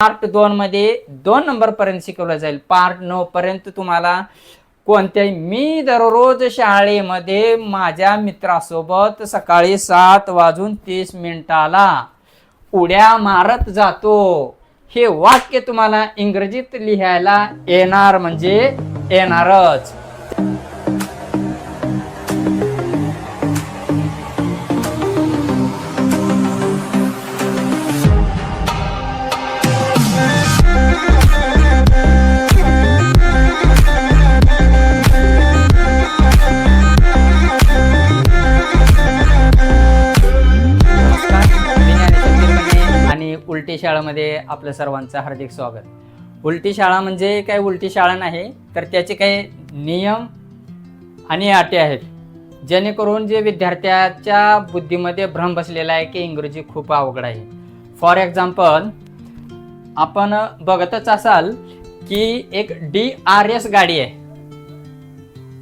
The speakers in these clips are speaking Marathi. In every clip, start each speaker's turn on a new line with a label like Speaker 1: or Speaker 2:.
Speaker 1: पार्ट 2 मध्ये 2 नंबर पर्यंत शिकवलं जाईल. पार्ट 9 पर्यंत तुम्हाला कोणत्याही मी दररोज शाळेमध्ये माझ्या मित्रासोबत सकाळी 7:30 उड्या मारत जातो हे वाक्य तुम्हाला इंग्रजीत लिहायला येणार म्हणजे येणारच. उलटी शाळामध्ये आपल्या सर्वांचं हार्दिक स्वागत. उलटी शाळा म्हणजे काय उलटी शाळा नाही तर त्याचे काही नियम आणि अटी आहेत जेणेकरून जे विद्यार्थ्याच्या बुद्धीमध्ये भ्रम बसलेला आहे की इंग्रजी खूप अवघड आहे. फॉर एक्झाम्पल आपण बघतच असाल की एक DRS गाडी आहे.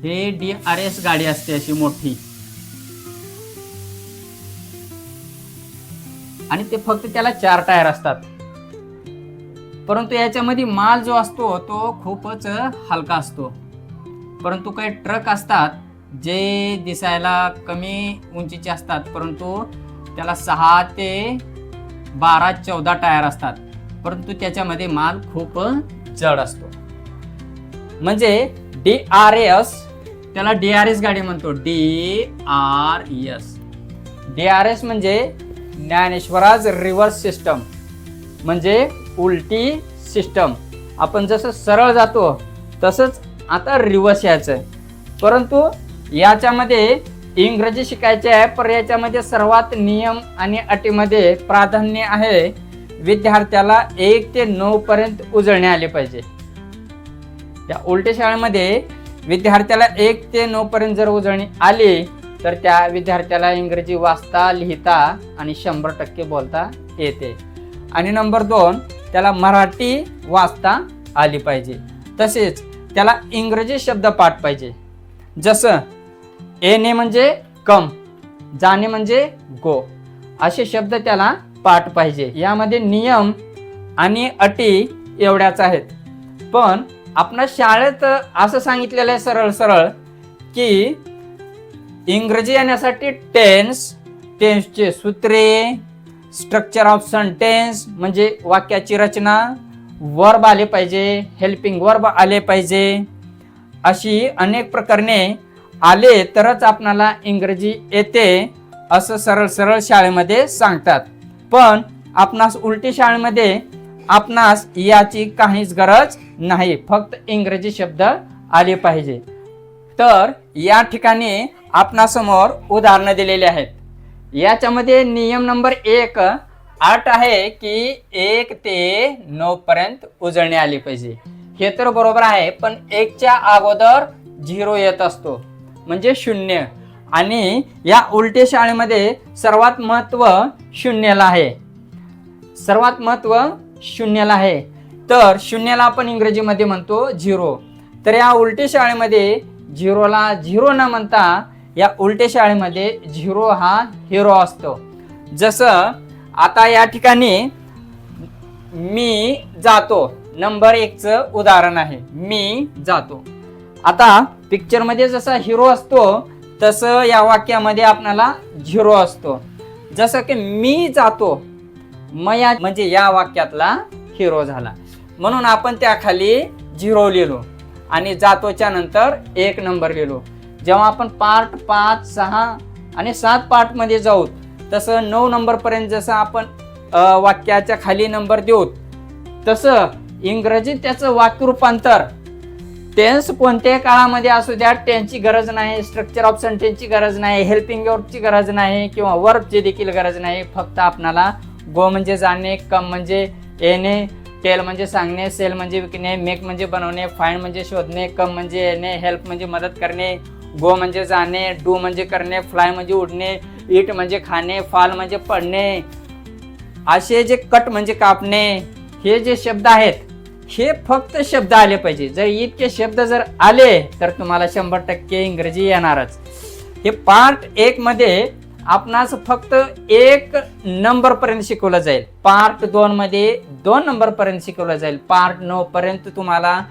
Speaker 1: हे DRS गाडी असते अशी मोठी आणि ते फक्त त्याला 4 टायर असतात, परंतु याच्यामध्ये माल जो असतो तो खूपच हलका असतो. परंतु काही ट्रक असतात जे दिसायला कमी उंचीचे असतात परंतु त्याला 6 ते 12 14 टायर असतात, परंतु त्याच्यामध्ये माल खूप जड असतो. म्हणजे DRS त्याला DRS गाडी म्हणतो. DRS म्हणजे ज्ञानेश्वराज रिव्हर्स सिस्टम म्हणजे उलटी सिस्टम. आपण जसं सरळ जातो तसंच आता रिव्हर्स यायचं. परंतु याच्यामध्ये इंग्रजी शिकायचे आहे पण याच्यामध्ये सर्वात नियम आणि अटीमध्ये प्राधान्य आहे विद्यार्थ्याला 1 ते 9 पर्यंत उजळणे आले पाहिजे. या उलटी शाळेमध्ये विद्यार्थ्याला 1 ते 9 पर्यंत जर उजळणी आली तर त्या विद्यार्थ्याला इंग्रजी वाचता लिहिता आणि 100% बोलता येते. आणि नंबर 2 त्याला मराठी वाचता आली पाहिजे. तसेच त्याला इंग्रजी शब्द पाठ पाहिजे. जसं येणे म्हणजे कम, जाणे म्हणजे गो, असे शब्द त्याला पाठ पाहिजे. यामध्ये नियम आणि अटी एवढ्याच आहेत. पण आपण शाळेत असं सांगितलेलं आहे सरळ सरळ की इंग्रजी येण्यासाठी टेन्सचे सूत्रे, स्ट्रक्चर ऑफ सेंटेन्स म्हणजे वाक्याची रचना, वर्ब आले पाहिजे, हेल्पिंग वर्ब आले पाहिजे, अशी अनेक प्रकरणे आले तरच आपणाला इंग्रजी येते असं सरळ सरळ शाळेमध्ये सांगतात. पण आपणास उलटी शाळेमध्ये आपणास याची काहीच गरज नाही, फक्त इंग्रजी शब्द आले पाहिजे. तर या ठिकाणी आपणासमोर उदाहरणं दिलेली आहेत. याच्यामध्ये नियम नंबर 1 अट आहे की 1 ते 9 पर्यंत उजळणे आली पाहिजे. हे तर बरोबर आहे, पण 1च्या अगोदर 0 येत असतो म्हणजे 0. आणि या उलटी शाळेमध्ये सर्वात महत्व 0ला आहे. सर्वात महत्व 0ला आहे. तर 0ला आपण इंग्रजीमध्ये म्हणतो 0. तर या उलटी शाळेमध्ये 0ला 0 न म्हणता या उलटे शाळेमध्ये 0 हा हिरो असतो. जसं आता या ठिकाणी मी जातो नंबर 1चं उदाहरण आहे. मी जातो. आता पिक्चरमध्ये जसा हिरो असतो तसं या वाक्यामध्ये आपल्याला 0 असतो. जसं की मी जातो मया म्हणजे या वाक्यातला हिरो झाला, म्हणून आपण त्याखाली 0 लिहिलो आणि जातोच्या नंतर 1 नंबर लिहिलो. जेव्हा आपण पार्ट 5, 6 आणि 7 पार्ट मध्ये जाऊ तसं 9 नंबर पर्यंत जसं आपण वाक्याच्या खाली नंबर देऊ तसं इंग्रजीत त्याचं वाक्य रूपांतर टेन्स कोणत्याही काळामध्ये असू द्या टेन्सची गरज नाही, स्ट्रक्चर ऑफ सेंटेन्सची गरज नाही, हेल्पिंग वर्बची गरज नाही किंवा वर्बची देखील गरज नाही. फक्त आपणाला गो म्हणजे जाणे, कम म्हणजे येणे, टेल म्हणजे सांगणे, सेल म्हणजे विकणे, मेक म्हणजे बनवणे, फाइंड म्हणजे शोधणे, कम म्हणजे येणे, हेल्प म्हणजे मदत करणे, गो म्हणजे जाणे, डू म्हणजे करणे, फ्लाय म्हणजे उडणे, ईट म्हणजे खाणे, फॉल म्हणजे पडणे, असे जे कट म्हणजे कापणे, हे जे शब्द आहेत हे फक्त शब्द आले पाहिजे. जर इतके शब्द जर आले तर तुम्हाला 100% इंग्रजी येणारच. हे पार्ट 1 मध्ये आपणास फक्त 1 नंबर पर्यंत शिकवलं जाईल. पार्ट 2 मध्ये 2 नंबर पर्यंत शिकवलं जाईल. पार्ट 9 पर्यंत तुम्हाला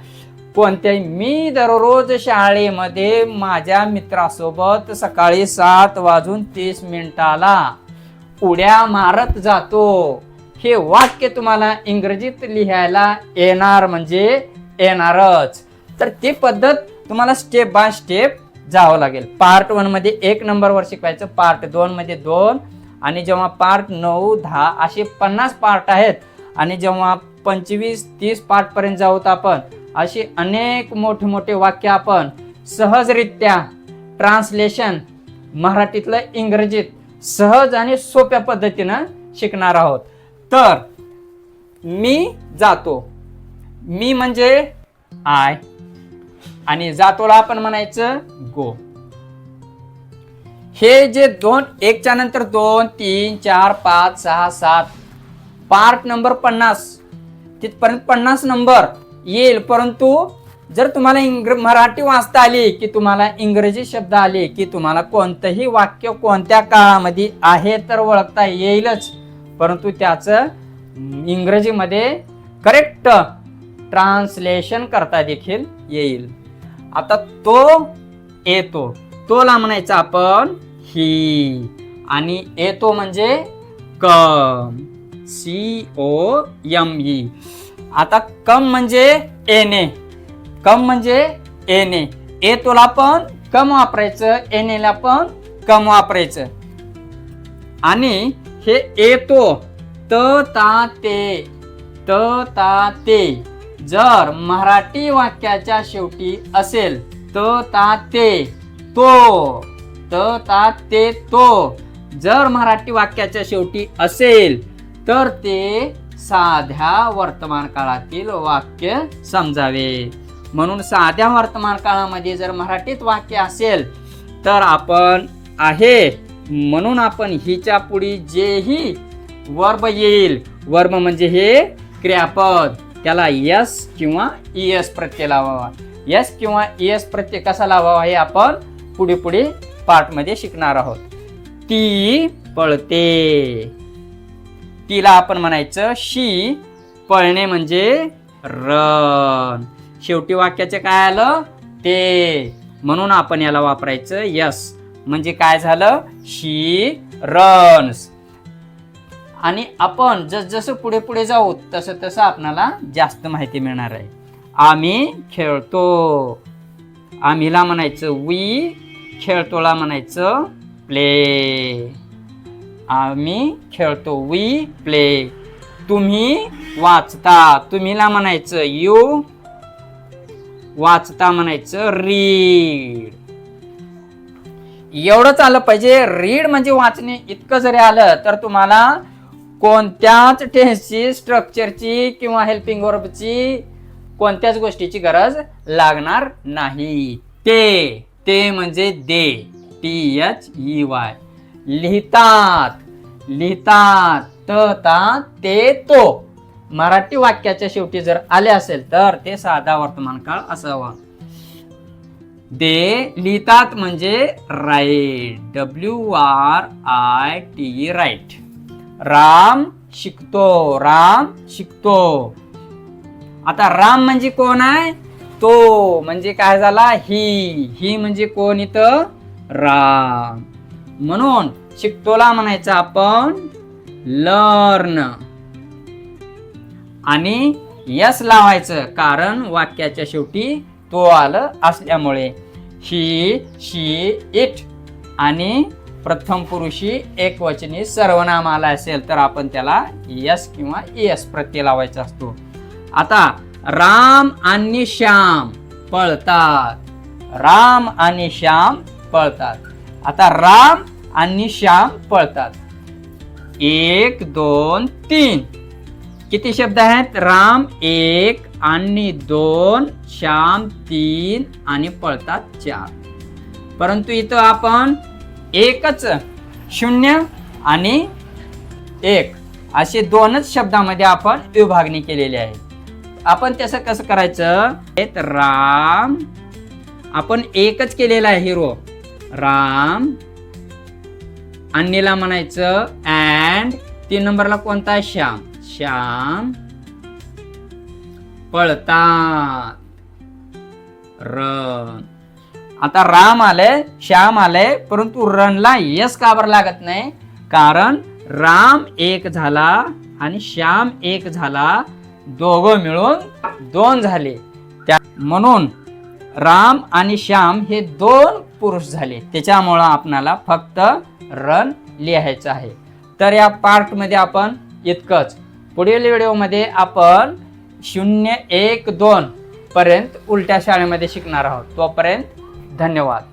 Speaker 1: कोणत्याही, मी दररोज शाळेमध्ये माझ्या मित्रासोबत सकाळी 7:30 उड्या मारत जातो. हे वाक्य तुम्हाला इंग्रजीत लिहायला येणार म्हणजे येणारच. तर ती पद्धत तुम्हाला स्टेप बाय स्टेप जावं लागेल. पार्ट 1 मध्ये 1 नंबरवर शिकवायचं, पार्ट 2 मध्ये 2, आणि जेव्हा पार्ट 9, 10 असे 50 पार्ट आहेत, आणि जेव्हा 25-30 पार्ट पर्यंत जाऊत आपण, असे अनेक मोठे मोठे वाक्य आपण सहजरित्या ट्रान्सलेशन मराठीतलं इंग्रजीत सहज आणि सोप्या पद्धतीनं शिकणार आहोत. तर मी जातो, मी म्हणजे आय, आणि जातोला आपण म्हणायचं गो. हे जे 2, 1च्या नंतर 2, 3, 4, 5, 6, 7 पार्ट नंबर 50 तिथपर्यंत 50 नंबर येईल. परंतु जर तुम्हाला मराठी वाचता आली, की तुम्हाला इंग्रजी शब्द आले, की तुम्हाला कोणतंही वाक्य कोणत्या काळामध्ये आहे तर ओळखता येईलच, परंतु त्याचं इंग्रजीमध्ये करेक्ट ट्रान्सलेशन करता देखील येईल. आता तो येतो, तोला म्हणायचं आपण ही, आणि येतो म्हणजे कम, COME. आता कम म्हणजे येणे, कम म्हणजे येणे. येतोला पण कम वापरायचं, येणेला पण कम वापरायचं. आणि हे येतो त ता ते जर मराठी वाक्याच्या शेवटी असेल, त ता ते तो, त ता ते तो जर मराठी वाक्याच्या शेवटी असेल तर ते साध्या वर्तमान काळातील वाक्य समजावे. म्हणून साध्या वर्तमान काळामध्ये जर मराठीत वाक्य असेल तर आपण आहे म्हणून आपण हिच्या पुढे जेही वर्ब येईल, वर्ब म्हणजे हे क्रियापद, त्याला यस किंवा ईएस प्रत्यय लावावा. यस किंवा ईएस प्रत्यय कसा लावावा हे आपण पुढे पुढे पार्ट मध्ये शिकणार आहोत. ती पळते, तिला आपण म्हणायचं शी, पळणे म्हणजे रन. शेवटी वाक्याचे काय आलं ते, म्हणून आपण याला वापरायचं यस. म्हणजे काय झालं, शी रन्स. आणि आपण जसं पुढे पुढे जाऊ तसं तसं आपल्याला जास्त माहिती मिळणार आहे. आम्ही खेळतो, आम्हीला म्हणायचं वी, खेळतोला म्हणायचं प्ले. आम्ही खेळतो वी प्ले. तुम्ही वाचता, तुम्हीला म्हणायचं यू, वाचता म्हणायचं रीड. एवढंच आलं पाहिजे. रीड म्हणजे वाचणे इतकं जरी आलं तर तुम्हाला कोणत्याच टेन्सची, स्ट्रक्चरची किंवा हेल्पिंग वर्बची कोणत्याच गोष्टीची गरज लागणार नाही. ते म्हणजे दे, THEY. लिहितात, लिहितात, ता ते तो मराठी वाक्याच्या शेवटी जर आले असेल तर ते साधा वर्तमान काळ असावा. दे लिहितात म्हणजे राईट, WRIT राईट. राम शिकतो, राम शिकतो. आता राम म्हणजे कोण आहे, तो म्हणजे काय झाला ही म्हणजे कोण इथं राम. म्हणून शिकतोला म्हणायचं आपण लर्न, आणि यस लावायचं कारण वाक्याच्या शेवटी तो आलं असल्यामुळे. ही, शी, इट आणि प्रथम पुरुषी एकवचनी सर्वनाम आला असेल तर आपण त्याला यस किंवा एस प्रत्यय लावायचा असतो. आता राम आणि श्याम पळतात, राम आणि श्याम पळतात. आता राम आणि श्याम पळतात. 1, 2, 3 किती शब्द आहेत, राम 1 आणि 2, श्याम 3 आणि पळतात 4. परंतु इथं आपण एकच 0 आणि 1 असे 2च शब्दामध्ये आपण विभागणी केलेली आहे. आपण तसं कसं करायचं, राम आपण एकच केलेला आहे हिरो, राम अन्नीला म्हणायचं अँड 3 नंबरला कोणता आहे श्याम. श्याम पळतात. रन. आता राम आले श्याम आले परंतु रनला यस का बरं लागत नाही. कारण राम एक झाला आणि श्याम एक झाला, दोघं मिळून 2 झाले. म्हणून राम आणि श्याम हे 2 पुरुष झाले. त्याच्यामुळं आपणाला फक्त रन लिहायचं आहे. तर या पार्ट मध्ये आपण इतकंच. पुढील व्हिडिओमध्ये आपण 0, 1, 2 पर्यंत उलट्या शाळेमध्ये शिकणार आहोत. तोपर्यंत धन्यवाद.